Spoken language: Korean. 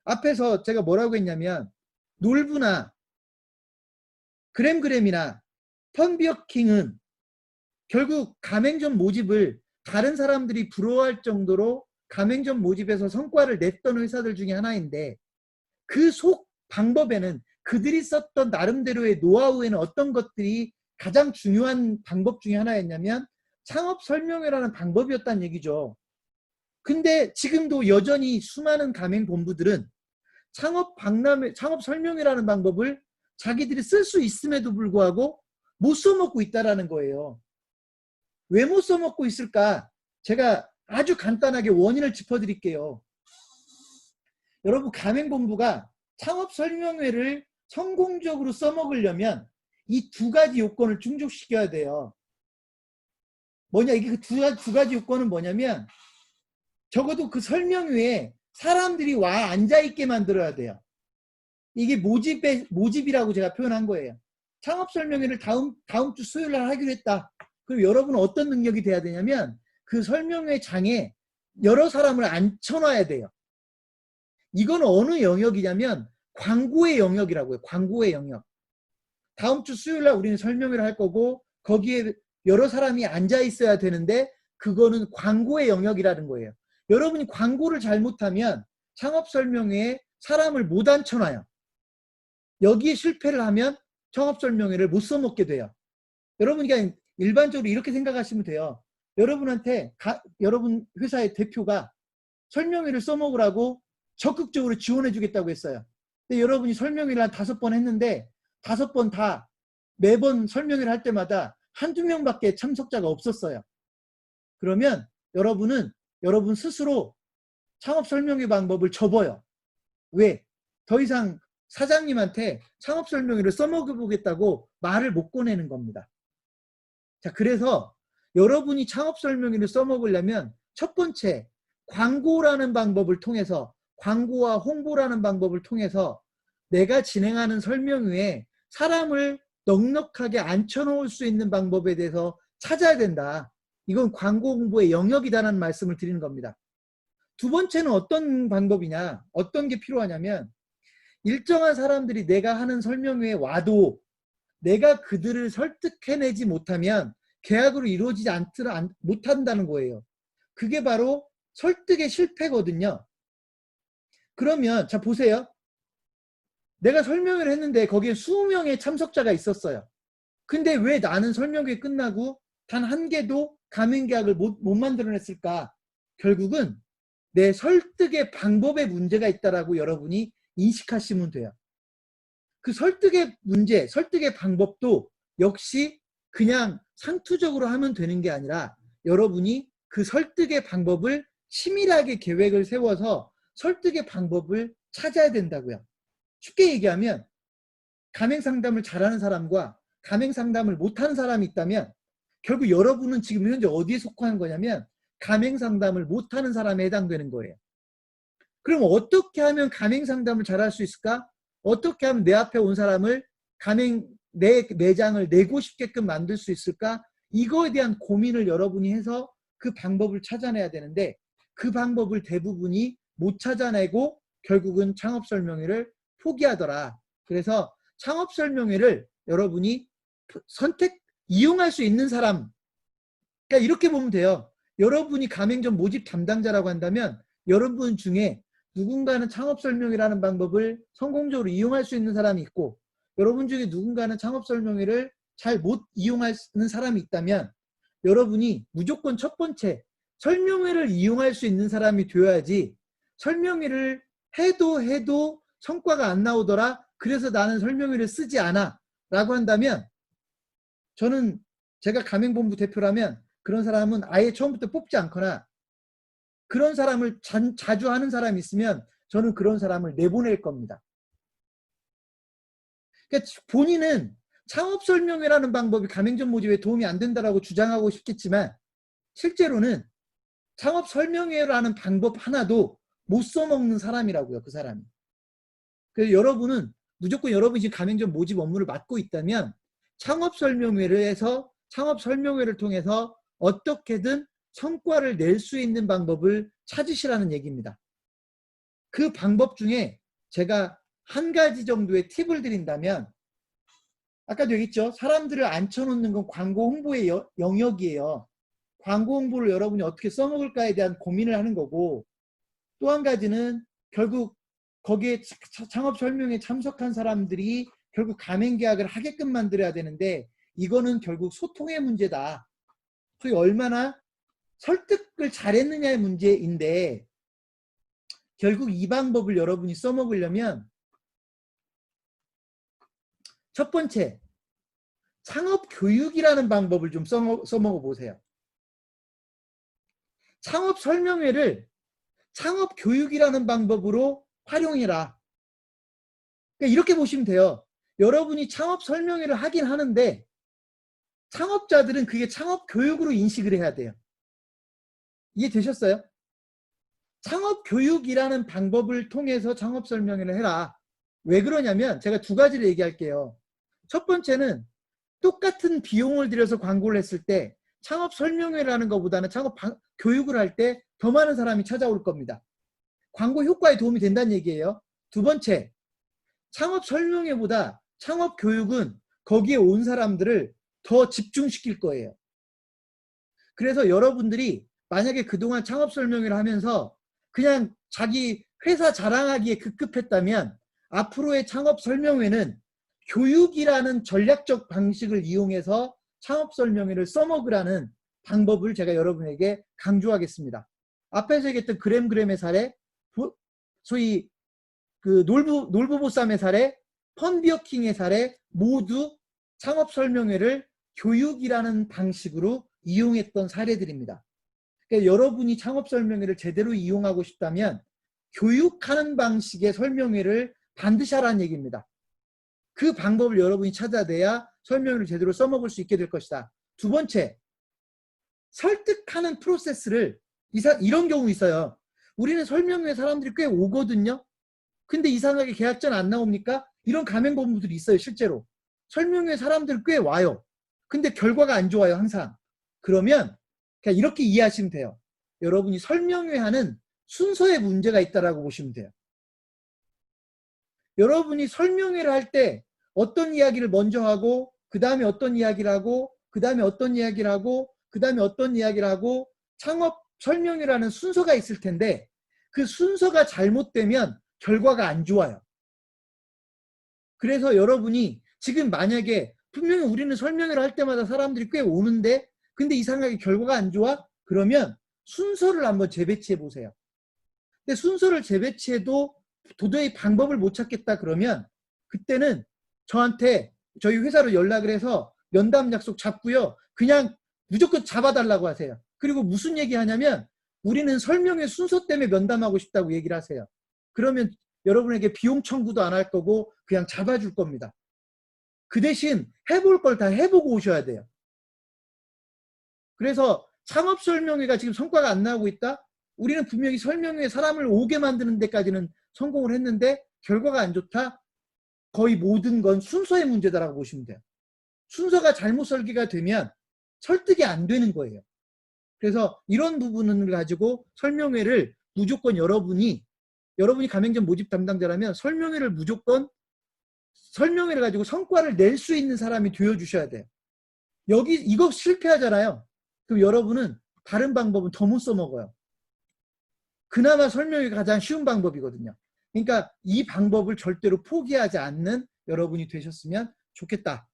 앞에서 제가 뭐라고 했냐면 놀부나 그램그램이나 펀비어킹은 결국 가맹점 모집을 다른 사람들이 부러워할 정도로 가맹점 모집에서 성과를 냈던 회사들 중에 하나인데 그 속 방법에는 그들이 썼던 나름대로의 노하우에는 어떤 것들이 가장 중요한 방법 중에 하나였냐면 창업 설명회라는 방법이었다는 얘기죠. 근데 지금도 여전히 수많은 가맹본부들은 창업 설명회라는 방법을 자기들이 쓸 수 있음에도 불구하고 못 써먹고 있다는 거예요. 왜 못 써먹고 있을까? 제가 아주 간단하게 원인을 짚어드릴게요. 여러분, 가맹본부가 창업 설명회를 성공적으로 써먹으려면 이 두 가지 요건을 충족시켜야 돼요. 뭐냐, 이게 그 두 가지 요건은 뭐냐면 적어도 그 설명회에 사람들이 와 앉아있게 만들어야 돼요. 이게 모집이라고 제가 표현한 거예요. 창업 설명회를 다음 주 수요일 날 하기로 했다. 그럼 여러분은 어떤 능력이 돼야 되냐면 그 설명회 장에 여러 사람을 앉혀놔야 돼요. 이건 어느 영역이냐면 광고의 영역이라고요. 광고의 영역. 다음 주 수요일 날 우리는 설명회를 할 거고 거기에 여러 사람이 앉아 있어야 되는데 그거는 광고의 영역이라는 거예요. 여러분이 광고를 잘못하면 창업 설명회에 사람을 못 앉혀놔요. 여기에 실패를 하면 창업 설명회를 못 써먹게 돼요. 여러분이 그냥 일반적으로 이렇게 생각하시면 돼요. 여러분한테 여러분 회사의 대표가 설명회를 써먹으라고 적극적으로 지원해 주겠다고 했어요. 근데 여러분이 설명회를 한 5번 했는데 5번 다 매번 설명회를 할 때마다 한두 명밖에 참석자가 없었어요. 그러면 여러분은 여러분 스스로 창업 설명회 방법을 접어요. 왜? 더 이상 사장님한테 창업 설명회를 써먹어보겠다고 말을 못 꺼내는 겁니다. 자, 그래서 여러분이 창업 설명회를 써먹으려면 첫 번째, 광고라는 방법을 통해서, 광고와 홍보라는 방법을 통해서 내가 진행하는 설명회에 사람을 넉넉하게 앉혀놓을 수 있는 방법에 대해서 찾아야 된다. 이건 광고 홍보의 영역이다라는 말씀을 드리는 겁니다. 두 번째는 어떤 방법이냐, 어떤 게 필요하냐면 일정한 사람들이 내가 하는 설명회에 와도 내가 그들을 설득해내지 못하면 계약으로 이루어지지 못한다는 거예요. 그게 바로 설득의 실패거든요. 그러면 자 보세요. 내가 설명회를 했는데 거기에 20명의 참석자가 있었어요. 근데 왜 나는 설명회 끝나고 단 한 개도 가맹계약을 못 만들어냈을까? 결국은 내 설득의 방법에 문제가 있다라고 여러분이 인식하시면 돼요. 그 설득의 문제, 설득의 방법도 역시 그냥 상투적으로 하면 되는 게 아니라 여러분이 그 설득의 방법을 치밀하게 계획을 세워서 설득의 방법을 찾아야 된다고요. 쉽게 얘기하면 가맹상담을 잘하는 사람과 가맹상담을 못하는 사람이 있다면 결국 여러분은 지금 현재 어디에 속하는 거냐면 가맹상담을 못하는 사람에 해당되는 거예요. 그럼 어떻게 하면 가맹상담을 잘할 수 있을까? 어떻게 하면 내 앞에 온 사람을 내 매장을 내고 싶게끔 만들 수 있을까? 이거에 대한 고민을 여러분이 해서 그 방법을 찾아내야 되는데 그 방법을 대부분이 못 찾아내고 결국은 창업설명회를 포기하더라. 그래서 창업설명회를 여러분이 이용할 수 있는 사람, 그러니까 이렇게 보면 돼요. 여러분이 가맹점 모집 담당자라고 한다면 여러분 중에 누군가는 창업설명회라는 방법을 성공적으로 이용할 수 있는 사람이 있고 여러분 중에 누군가는 창업설명회를 잘 못 이용하는 사람이 있다면 여러분이 무조건 첫 번째 설명회를 이용할 수 있는 사람이 되어야지 설명회를 해도 성과가 안 나오더라. 그래서 나는 설명회를 쓰지 않아 라고 한다면 저는 제가 가맹본부 대표라면 그런 사람은 아예 처음부터 뽑지 않거나 그런 사람을 자주 하는 사람이 있으면 저는 그런 사람을 내보낼 겁니다. 그러니까 본인은 창업설명회라는 방법이 가맹점 모집에 도움이 안 된다고 주장하고 싶겠지만 실제로는 창업설명회라는 방법 하나도 못 써먹는 사람이라고요. 그 사람이. 그래서 여러분은 무조건 여러분이 지금 가맹점 모집 업무를 맡고 있다면 창업설명회를 통해서 어떻게든 성과를 낼 수 있는 방법을 찾으시라는 얘기입니다. 그 방법 중에 제가 한 가지 정도의 팁을 드린다면, 아까도 얘기했죠. 사람들을 앉혀놓는 건 광고 홍보의 영역이에요. 광고 홍보를 여러분이 어떻게 써먹을까에 대한 고민을 하는 거고, 또 한 가지는 결국 거기에 창업 설명에 참석한 사람들이 결국 가맹 계약을 하게끔 만들어야 되는데, 이거는 결국 소통의 문제다. 소위 얼마나 설득을 잘했느냐의 문제인데, 결국 이 방법을 여러분이 써먹으려면 첫 번째, 창업 교육이라는 방법을 좀 써먹어 보세요. 창업 설명회를 창업 교육이라는 방법으로 활용해라. 그러니까 이렇게 보시면 돼요. 여러분이 창업 설명회를 하긴 하는데 창업자들은 그게 창업 교육으로 인식을 해야 돼요. 이해되셨어요? 창업 교육이라는 방법을 통해서 창업 설명회를 해라. 왜 그러냐면 제가 두 가지를 얘기할게요. 첫 번째는 똑같은 비용을 들여서 광고를 했을 때 창업 설명회라는 것보다는 창업 교육을 할 때 더 많은 사람이 찾아올 겁니다. 광고 효과에 도움이 된다는 얘기예요. 두 번째, 창업 설명회보다 창업 교육은 거기에 온 사람들을 더 집중시킬 거예요. 그래서 여러분들이 만약에 그동안 창업 설명회를 하면서 그냥 자기 회사 자랑하기에 급급했다면 앞으로의 창업 설명회는 교육이라는 전략적 방식을 이용해서 창업 설명회를 써먹으라는 방법을 제가 여러분에게 강조하겠습니다. 앞에서 얘기했던 그램그램의 사례, 소위 그 놀부보쌈의 사례, 펀비어킹의 사례 모두 창업 설명회를 교육이라는 방식으로 이용했던 사례들입니다. 그러니까 여러분이 창업 설명회를 제대로 이용하고 싶다면 교육하는 방식의 설명회를 반드시 하라는 얘기입니다. 그 방법을 여러분이 찾아내야 설명회를 제대로 써먹을 수 있게 될 것이다. 두 번째, 설득하는 프로세스를 이런 경우 있어요. 우리는 설명회 사람들이 꽤 오거든요. 근데 이상하게 계약전 안 나옵니까? 이런 가맹본부들이 있어요. 실제로. 설명회 사람들 꽤 와요. 근데 결과가 안 좋아요. 항상. 그러면 그냥 이렇게 이해하시면 돼요. 여러분이 설명회 하는 순서에 문제가 있다라고 보시면 돼요. 여러분이 설명회를 할 때 어떤 이야기를 먼저 하고 그 다음에 어떤 이야기를 하고 그 다음에 어떤 이야기를 하고 그 다음에 어떤 이야기를 하고 창업 설명회라는 순서가 있을 텐데 그 순서가 잘못되면 결과가 안 좋아요. 그래서 여러분이 지금 만약에 분명히 우리는 설명회를 할 때마다 사람들이 꽤 오는데 근데 이상하게 결과가 안 좋아? 그러면 순서를 한번 재배치해 보세요. 근데 순서를 재배치해도 도저히 방법을 못 찾겠다 그러면 그때는 저한테 저희 회사로 연락을 해서 면담 약속 잡고요. 그냥 무조건 잡아달라고 하세요. 그리고 무슨 얘기 하냐면 우리는 설명회 순서 때문에 면담하고 싶다고 얘기를 하세요. 그러면 여러분에게 비용 청구도 안 할 거고 그냥 잡아줄 겁니다. 그 대신 해볼 걸 다 해보고 오셔야 돼요. 그래서 창업 설명회가 지금 성과가 안 나오고 있다? 우리는 분명히 설명회에 사람을 오게 만드는 데까지는 성공을 했는데 결과가 안 좋다? 거의 모든 건 순서의 문제다라고 보시면 돼요. 순서가 잘못 설계가 되면 설득이 안 되는 거예요. 그래서 이런 부분을 가지고 설명회를 무조건 여러분이 가맹점 모집 담당자라면 설명회를 무조건 설명회를 가지고 성과를 낼 수 있는 사람이 되어주셔야 돼요. 이거 실패하잖아요. 그럼 여러분은 다른 방법은 더 못 써먹어요. 그나마 설명회가 가장 쉬운 방법이거든요. 그러니까 이 방법을 절대로 포기하지 않는 여러분이 되셨으면 좋겠다.